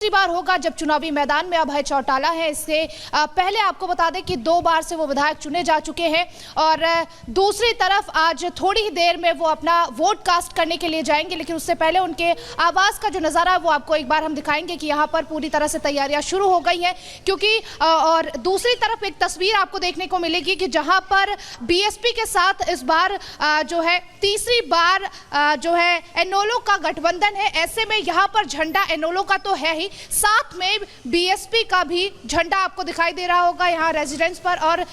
दूसरी बार होगा जब चुनावी मैदान में अभय चौटाला है। इससे पहले आपको बता दें कि 2 बार से वो विधायक चुने जा चुके हैं और दूसरी तरफ आज थोड़ी ही देर में वो अपना वोट कास्ट करने के लिए जाएंगे, लेकिन उससे पहले उनके आवास का जो नज़ारा है वो आपको एक बार हम दिखाएंगे कि यहाँ पर पूरी तरह से तैयारियां शुरू हो गई हैं। क्योंकि और दूसरी तरफ एक तस्वीर आपको देखने को मिलेगी कि जहाँ पर बीएसपी के साथ इस बार जो है तीसरी बार जो है एनोलो का गठबंधन है। ऐसे में यहाँ पर झंडा एनोलो का तो है ही, साथ में बीएसपी का भी झंडा आपको दिखाई दे रहा होगा यहाँ रेजिडेंस पर। और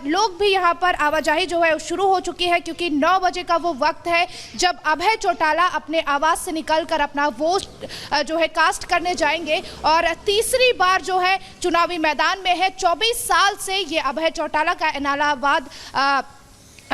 लोग भी यहाँ पर आवाजाही जो है शुरू हो चुकी है, क्योंकि 9 बजे का वो वक्त है जब अभय चौटाला अपने आवास से निकलकर अपना वोट जो है कास्ट करने जाएंगे और तीसरी बार जो है चुनावी मैदान में है। 24 साल से ये अभय चौटाला का इलाहाबाद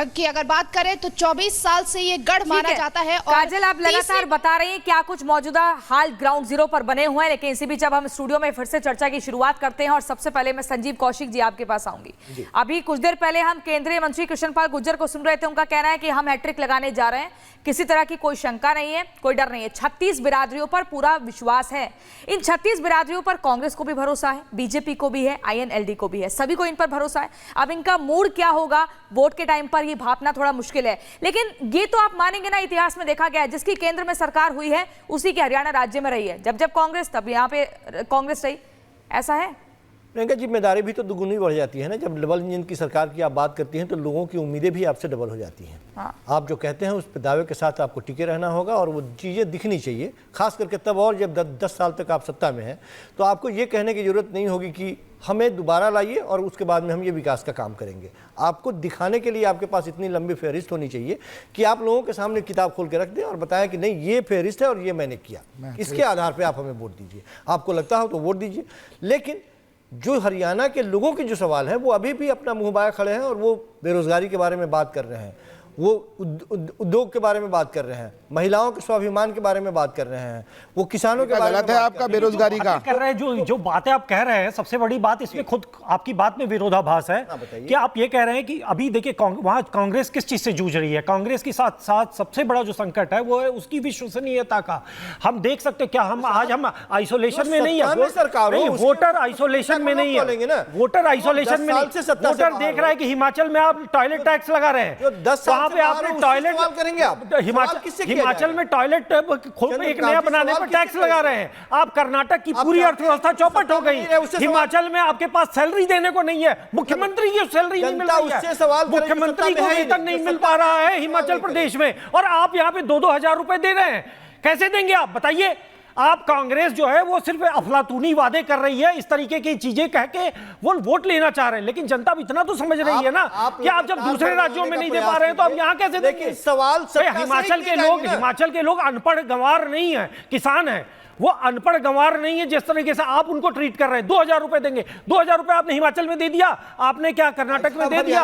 की अगर बात करें तो 24 साल से ये गढ़ माना जाता है। और काजल, आप लगातार बता रही हैं क्या कुछ मौजूदा हाल ग्राउंड जीरो पर बने हुए हैं, लेकिन इसी बीच अब हम स्टूडियो में फिर से चर्चा की शुरुआत करते हैं और सबसे पहले मैं संजीव कौशिक जी आपके पास आऊंगी। अभी कुछ देर पहले हम केंद्रीय मंत्री कृष्णपाल गुर्जर को सुन रहे थे। उनका कहना है कि हम हैट्रिक लगाने जा रहे हैं, किसी तरह की कोई शंका नहीं है, कोई डर नहीं है। 36 बिरादरियों पर पूरा विश्वास है। इन 36 बिरादरियों पर कांग्रेस को भी भरोसा है, बीजेपी को भी है, INLD को भी है, सभी को इन पर भरोसा है। अब इनका मूड क्या होगा वोट के टाइम पर ये भापना थोड़ा मुश्किल है, लेकिन ये तो आप मानेंगे ना, इतिहास में देखा गया है जिसकी केंद्र में सरकार हुई है उसी की हरियाणा राज्य में रही है। जब जब कांग्रेस तब यहाँ पे कांग्रेस रही, ऐसा है। प्रियंका, जिम्मेदारी भी तो दुगुनी बढ़ जाती है ना। जब डबल इंजन की सरकार की आप बात करती हैं तो लोगों की उम्मीदें भी आपसे डबल हो जाती हैं। हाँ। आप जो कहते हैं उस पर दावे के साथ आपको टिके रहना होगा और वो चीज़ें दिखनी चाहिए, खास करके तब और जब 10 साल तक आप सत्ता में हैं तो आपको ये कहने की ज़रूरत नहीं होगी कि हमें दोबारा लाइए और उसके बाद में हम ये विकास का काम करेंगे। आपको दिखाने के लिए आपके पास इतनी लंबी फहरिस्त होनी चाहिए कि आप लोगों के सामने किताब खोल के रख दें और बताएं कि नहीं, ये फहरिस्त है और ये मैंने किया, इसके आधार पर आप हमें वोट दीजिए। आपको लगता हो तो वोट दीजिए। लेकिन जो हरियाणा के लोगों के जो सवाल है वो अभी भी अपना मुंह बाया खड़े हैं और वो बेरोजगारी के बारे में बात कर रहे हैं, वो उद्योग के बारे में बात कर रहे हैं, महिलाओं के स्वाभिमान के बारे में बात कर रहे हैं, वो किसानों के बारे में। गलत है आपका बेरोजगारी का कर रहे हैं। जो बातें आप कह रहे हैं, सबसे बड़ी बात इसमें खुद आपकी बात में विरोधाभास है कि आप ये कह रहे हैं कि अभी देखिए वहां कांग्रेस किस चीज से जूझ रही है। कांग्रेस के साथ साथ सबसे बड़ा जो संकट है वो है उसकी विश्वसनीयता का। हम देख सकते हैं क्या हम आज हम आइसोलेशन में नहीं है, वोटर आइसोलेशन में नहीं है, वोटर आइसोलेशन में नहीं। वोटर देख रहा है कि हिमाचल में आप टॉयलेट टैक्स लगा रहे हैं, पे आपने टॉयलेट करेंगे। आप हिमाचल में टॉयलेट एक नया बनाने पर टैक्स लगा रहे हैं। आप कर्नाटक की पूरी अर्थव्यवस्था चौपट हो गई। हिमाचल में आपके पास सैलरी देने को नहीं है, मुख्यमंत्री की सैलरी नहीं मिल रही है, मुख्यमंत्री को वेतन नहीं मिल पा रहा है हिमाचल प्रदेश में, और आप यहाँ पे 2-2 हजार रुपए दे रहे हैं। कैसे देंगे आप बताइए। आप कांग्रेस जो है वो सिर्फ अफलातूनी वादे कर रही है, इस तरीके की चीजें कह के वो वोट लेना चाह रहे हैं, लेकिन जनता भी इतना तो समझ रही है ना कि आप जब दूसरे राज्यों में नहीं दे पा रहे हैं तो अब यहाँ कैसे देंगे। सवाल हिमाचल के लोग अनपढ़ गंवार नहीं है, किसान है, वो अनपढ़ गंवार नहीं है। जिस तरीके से आप उनको ट्रीट कर रहे हैं, 2000 रुपए देंगे, 2000 रुपए आपने हिमाचल में दे दिया, आपने क्या कर्नाटक में दे दिया।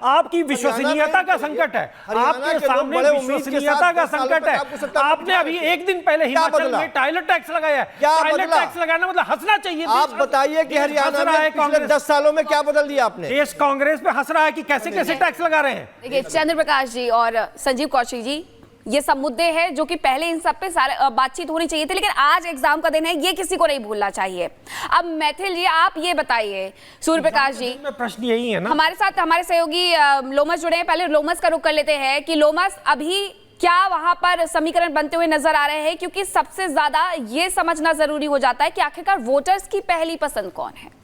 आपकी विश्वसनीयता का संकट है, आपके सामने विश्वसनीयता का संकट है। आपने अभी एक दिन पहले हिमाचल में टॉयलेट टैक्स लगाया है। टॉयलेट टैक्स लगाना मतलब हंसना चाहिए। आप बताइए कि हरियाणा में पिछले 10 सालों में क्या बदल दिया आपने। देश कांग्रेस पे हंस रहा है कि कैसे कैसे टैक्स लगा रहे हैं। देखिए चंद्र प्रकाश जी और संजीव कौशिक जी, ये सब मुद्दे हैं जो कि पहले इन सब पे सारे बातचीत होनी चाहिए थी, लेकिन आज एग्जाम का दिन है, ये किसी को नहीं भूलना चाहिए। अब मैथिल जी आप ये बताइए, सूर्य प्रकाश जी, प्रश्न यही है ना। हमारे साथ हमारे सहयोगी लोमस जुड़े हैं, पहले लोमस का रुख कर लेते हैं कि लोमस अभी क्या वहां पर समीकरण बनते हुए नजर आ रहे हैं, क्योंकि सबसे ज्यादा ये समझना जरूरी हो जाता है कि आखिरकार वोटर्स की पहली पसंद कौन है।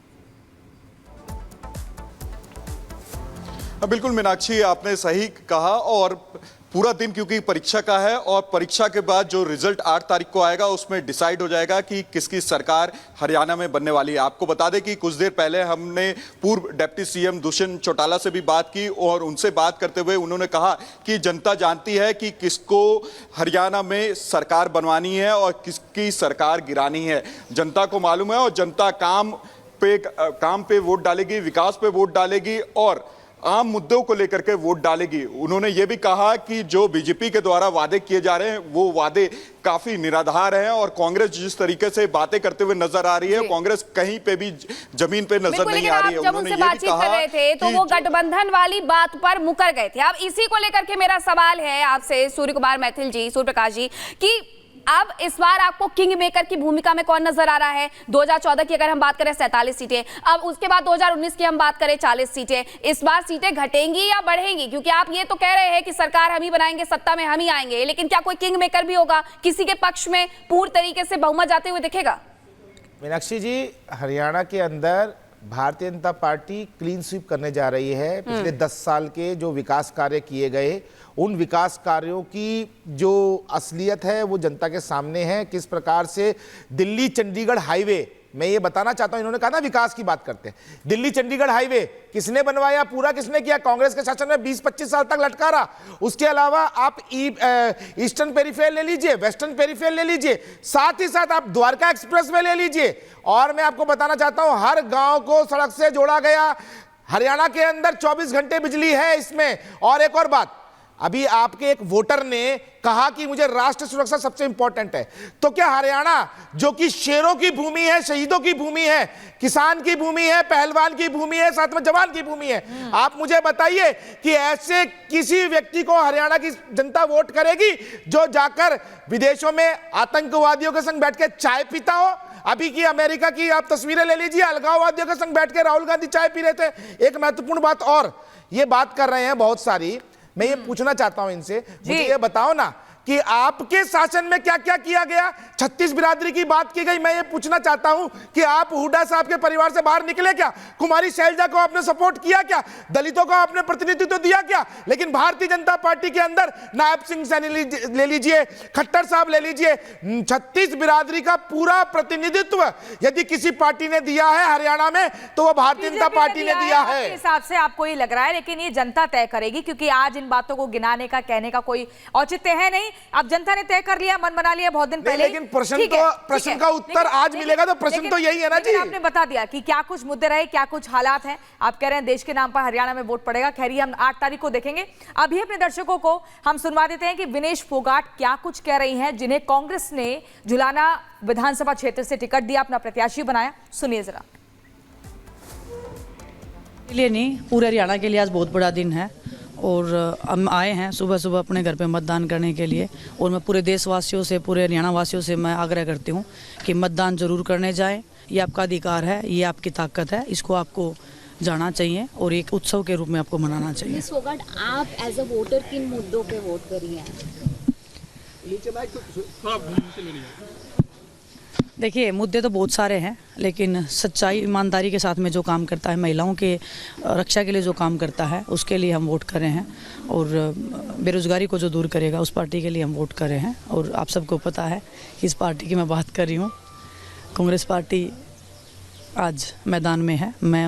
बिल्कुल मीनाक्षी, आपने सही कहा, और पूरा दिन क्योंकि परीक्षा का है और परीक्षा के बाद जो रिजल्ट 8 तारीख को आएगा उसमें डिसाइड हो जाएगा कि किसकी सरकार हरियाणा में बनने वाली है। आपको बता दें कि कुछ देर पहले हमने पूर्व डिप्टी सीएम दुष्यंत चौटाला से भी बात की और उनसे बात करते हुए उन्होंने कहा कि जनता जानती है कि किसको हरियाणा में सरकार बनवानी है और किसकी सरकार गिरानी है। जनता को मालूम है और जनता काम पे वोट डालेगी, विकास पे वोट डालेगी और आम मुद्दों को लेकर के वोट डालेगी। उन्होंने ये भी कहा कि जो बीजेपी के द्वारा वादे किए जा रहे हैं वो वादे काफी निराधार हैं और कांग्रेस जिस तरीके से बातें करते हुए नजर आ रही है, कांग्रेस कहीं पे भी जमीन पे नजर नहीं आ रही है। जब उनसे बातचीत कर रहे थे तो वो गठबंधन वाली बात पर मुकर गए थे। अब इसी को लेकर के मेरा सवाल है आपसे सूर्य कुमार मैथिल जी, सूर्य प्रकाश जी, कि अब इस बार आपको किंग मेकर की भूमिका में कौन नजर आ रहा है? 2014 की अगर हम बात करें 47 सीटें, अब उसके बाद 2019 की हम बात करें 40 सीटें, इस बार सीटें घटेंगी या बढ़ेंगी? क्योंकि आप ये तो कह रहे हैं कि सरकार हम ही बनाएंगे, सत्ता में हम ही आएंगे, लेकिन क्या कोई किंग मेकर भी होगा, किसी के पक्ष में पूर्ण तरीके से बहुमत जाते हुए दिखेगा? मीनाक्षी जी, हरियाणा के अंदर Bharatiya Janata party clean sweep करने जा रही है। पिछले 10 साल के जो विकास कार्य किए गए, उन विकास कार्यों की जो असलियत है वो जनता के सामने है। किस प्रकार से दिल्ली चंडीगढ़ हाईवे, मैं ये बताना चाहता हूं, इन्होंने कहा ना विकास की बात करते हैं, दिल्ली चंडीगढ़ हाईवे किसने बनवाया, पूरा किसने किया? कांग्रेस के शासन में 20-25 साल तक लटका रहा। उसके अलावा आप ईस्टर्न पेरीफेर ले लीजिए, वेस्टर्न पेरीफेर ले लीजिए, साथ ही साथ आप द्वारका एक्सप्रेसवे ले लीजिए, और मैं आपको बताना चाहता हूं हर गांव को सड़क से जोड़ा गया। हरियाणा के अंदर 24 घंटे बिजली है इसमें। और एक और बात, अभी आपके एक वोटर ने कहा कि मुझे राष्ट्र सुरक्षा सबसे इंपॉर्टेंट है, तो क्या हरियाणा जो कि शेरों की भूमि है, शहीदों की भूमि है, किसान की भूमि है, पहलवान की भूमि है, साथ में जवान की भूमि है, आप मुझे बताइए कि ऐसे किसी व्यक्ति को हरियाणा की जनता वोट करेगी जो जाकर विदेशों में आतंकवादियों के संग बैठ के चाय पीता हो? अभी की अमेरिका की आप तस्वीरें ले लीजिए, अलगाववादियों के संग बैठ के राहुल गांधी चाय पी रहे थे। एक महत्वपूर्ण बात और, ये बात कर रहे हैं बहुत सारी, मैं ये पूछना चाहता हूं इनसे, मुझे ये बताओ ना कि आपके शासन में क्या क्या किया गया? 36 बिरादरी की बात की गई। मैं ये पूछना चाहता हूं कि आप हुड्डा साहब के परिवार से बाहर निकले क्या? कुमारी शैलजा को आपने सपोर्ट किया क्या? दलितों को आपने प्रतिनिधित्व दिया क्या? लेकिन भारतीय जनता पार्टी के अंदर नायब सिंह सैनी ले लीजिए, खट्टर साहब ले लीजिए, 36 बिरादरी का पूरा प्रतिनिधित्व यदि किसी पार्टी ने दिया है हरियाणा में तो वो भारतीय जनता पार्टी ने दिया है। आपके हिसाब से आपको ये लग रहा है, लेकिन ये जनता तय करेगी, क्योंकि आज इन बातों को गिनाने का, कहने का कोई औचित्य है नहीं। अब जनता ने तय कर लिया, मन बना लिया बहुत दिन पहले। लेकिन प्रश्न का उत्तर आज मिलेगा, तो प्रश्न तो यही है ना जी। आपने बता दिया कि क्या कुछ मुद्दे रहे, क्या कुछ हालात हैं। आप कह रहे हैं देश के नाम पर हरियाणा में वोट पड़ेगा। खैर, हम 8 तारीख को देखेंगे। अभी अपने दर्शकों को हम सुनवा देते हैं कि विनेश फोगाट क्या कुछ कह रही हैं, जिन्हें कांग्रेस ने जुलाना विधानसभा क्षेत्र से टिकट दिया, अपना प्रत्याशी बनाया। सुनिए जरा। लिए नहीं, पूरे हरियाणा के लिए आज बहुत बड़ा दिन है और हम आए हैं सुबह सुबह अपने घर पे मतदान करने के लिए। और मैं पूरे देशवासियों से, पूरे हरियाणा वासियों से मैं आग्रह करती हूँ कि मतदान जरूर करने जाएं। ये आपका अधिकार है, ये आपकी ताकत है, इसको आपको जाना चाहिए और एक उत्सव के रूप में आपको मनाना चाहिए। मिस फोगाट, आप एज अ वोटर किन मुद्दों पे वोट करिए? देखिए, मुद्दे तो बहुत सारे हैं, लेकिन सच्चाई ईमानदारी के साथ में जो काम करता है, महिलाओं के रक्षा के लिए जो काम करता है, उसके लिए हम वोट कर रहे हैं। और बेरोजगारी को जो दूर करेगा, उस पार्टी के लिए हम वोट कर रहे हैं। और आप सबको पता है कि इस पार्टी की मैं बात कर रही हूँ। कांग्रेस पार्टी आज मैदान में है। मैं